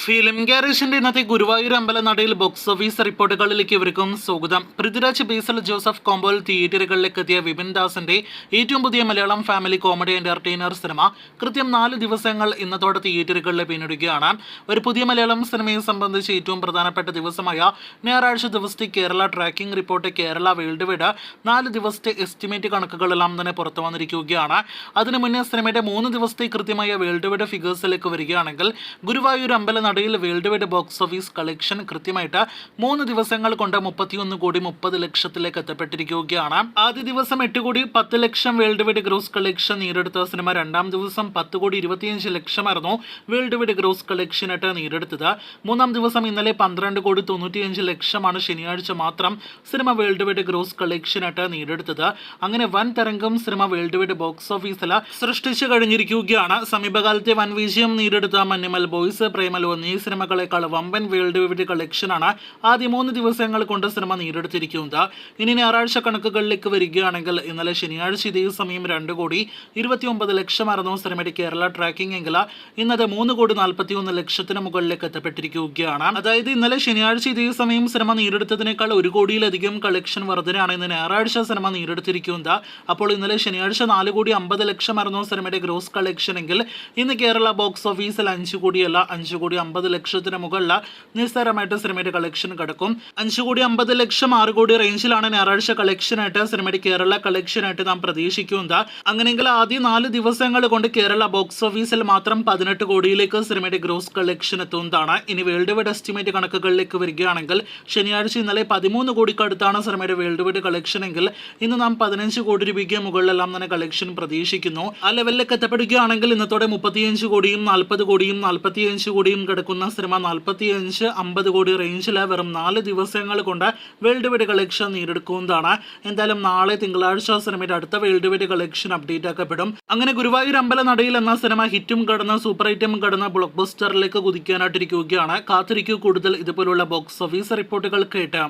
Film ഗാരേജിന്റെ ഇന്നത്തെ Guruvayur അമ്പലനടയിൽ box office റിപ്പോർട്ടുകളിലേക്ക് ഇവർക്കും സ്വാഗതം. പൃഥ്വിരാജ്, ബേസിൽ ജോസഫ് കോംബോയിൽ തിയേറ്ററുകളിലേക്ക് എത്തിയ വിപിൻ ദാസിന്റെ ഏറ്റവും പുതിയ Malayalam family comedy entertainer cinema കൃത്യം 4 ദിവസങ്ങൾ ഇന്നത്തോടെ തിയേറ്ററുകളിൽ പിന്നിടുകയാണ്. ഒരു പുതിയ മലയാളം സിനിമയെ സംബന്ധിച്ച് ഏറ്റവും പ്രധാനപ്പെട്ട ദിവസമായ ഞായറാഴ്ച ദിവസത്തെ Kerala tracking report Kerala world wide 4 ദിവസത്തെ എസ്റ്റിമേറ്റ് കണക്കുകളെല്ലാം തന്നെ പുറത്തു വന്നിരിക്കുകയാണ്. അതിനു മുന്നേ സിനിമയുടെ 3 ദിവസത്തെ കൃത്യമായ വേൾഡ് വൈഡ് ഫിഗേഴ്സിലേക്ക് വരികയാണെങ്കിൽ Guruvayoor Ambalanadayil world wide box office collection കൃത്യമായിട്ട് 3 ദിവസങ്ങൾ കൊണ്ട് 31,30,00,000 എത്തപ്പെട്ടിരിക്കുകയാണ്. ആദ്യ ദിവസം 8,10,00,000 വേൾഡ് വൈഡ് ഗ്രോസ് കളക്ഷൻ നേടിയെടുത്ത സിനിമ രണ്ടാം ദിവസം 10,25,00,000 വേൾഡ് വൈഡ് ഗ്രോസ് കളക്ഷനായിട്ട് നേടിയെടുത്തത്. മൂന്നാം ദിവസം ഇന്നലെ 12,95,00,000 ശനിയാഴ്ച മാത്രം സിനിമ വേൾഡ് വൈഡ് ഗ്രോസ് കളക്ഷനായിട്ട് നേടിയെടുത്തത്. അങ്ങനെ വൻ തരംഗം സിനിമ വേൾഡ് വൈഡ് ബോക്സ് ഓഫീസിൽ സൃഷ്ടിച്ചു കഴിഞ്ഞിരിക്കുകയാണ്. സമീപകാലത്തെ വൻ വിജയം നേടിയെടുത്ത മഞ്ഞുമൽ ബോയ്സ്, പ്രേമലു എന്നീ സിനിമകളെക്കാൾ വമ്പൻ വേൾഡ് വൈഡ് കളക്ഷനാണ് ആദ്യ 3 ദിവസങ്ങൾ കൊണ്ട് സിനിമ നേടിയെടുത്തിരിക്കുന്നത്. ഇനി ഞായറാഴ്ച കണക്കുകളിലേക്ക് വരികയാണെങ്കിൽ ഇന്നലെ ശനിയാഴ്ച ഇതേ സമയം 2,29,00,000 സിനിമയുടെ കേരള ട്രാക്കിംഗ് എങ്കിൽ ഇന്നത് 3,41,00,000 മുകളിലേക്ക് എത്തപ്പെട്ടിരിക്കുകയാണ്. അതായത് ഇന്നലെ ശനിയാഴ്ച ഇതേ സമയം സിനിമ നേടിയെടുത്തതിനേക്കാൾ 1 കോടിയിലധികം കളക്ഷൻ വർധനയാണ് ഇന്ന് ഞായറാഴ്ച സിനിമ നേടിയെടുത്തിരിക്കുന്നത്. അപ്പോൾ ഇന്നലെ ശനിയാഴ്ച 4,50,00,000 സിനിമയുടെ ഗ്രോസ് കളക്ഷൻ എങ്കിൽ ഇന്ന് കേരള ബോക്സ് ഓഫീസിൽ 5,50,00,000 5,50,00,000 മുകളിൽ നിസ്സാരമായിട്ട് സിനിമയുടെ കളക്ഷൻ കിടക്കും. 5,50,00,000 6 കോടി റേഞ്ചിലാണ് ഞായറാഴ്ച കളക്ഷനായിട്ട് സിനിമയുടെ കേരള കളക്ഷനായിട്ട് നാം പ്രതീക്ഷിക്കുന്നത്. അങ്ങനെയെങ്കിൽ ആദ്യ 4 ദിവസങ്ങൾ കൊണ്ട് കേരള ബോക്സ് ഓഫീസിൽ മാത്രം 18 കോടിയിലേക്ക് സിനിമയുടെ ഗ്രോസ് കളക്ഷൻ എത്തുന്നതാണ്. ഇനി വേൾഡ് വൈഡ് എസ്റ്റിമേറ്റ് കണക്കുകളിലേക്ക് വരികയാണെങ്കിൽ ശനിയാഴ്ച ഇന്നലെ 13 കോടിക്ക് അടുത്താണ് സിനിമയുടെ വേൾഡ് വൈഡ് കളക്ഷൻ എങ്കിൽ ഇന്ന് നാം 15 കോടി രൂപയ്ക്ക് മുകളിലെല്ലാം തന്നെ കളക്ഷൻ പ്രതീക്ഷിക്കുന്നു. ആ ലെവലിലേക്ക് എത്തപ്പെടുകയാണെങ്കിൽ ഇന്നത്തോടെ 35 കോടിയും 40 കോടിയും 45 കോടിയും കിടക്കുന്ന സിനിമ 45-50 കോടി റേഞ്ചിൽ വെറും 4 ദിവസങ്ങൾ കൊണ്ട് വേൾഡ് വൈഡ് കളക്ഷൻ നേടിയെടുക്കുന്നതാണ്. എന്തായാലും നാളെ തിങ്കളാഴ്ച സിനിമയുടെ അടുത്ത വേൾഡ് വൈഡ് കളക്ഷൻ അപ്ഡേറ്റ് ആക്കപ്പെടും. അങ്ങനെ ഗുരുവായൂർ അമ്പലനടയിൽ എന്ന സിനിമ ഹിറ്റും കടന്ന് സൂപ്പർ ഹിറ്റും കടന്ന് ബ്ലോക്ക് ബസ്റ്ററിലേക്ക് കുതിക്കാനായിട്ടിരിക്കുകയാണ്. കാത്തിരിക്കൂ കൂടുതൽ ഇതുപോലുള്ള ബോക്സ് ഓഫീസ് റിപ്പോർട്ടുകൾ കേട്ട്.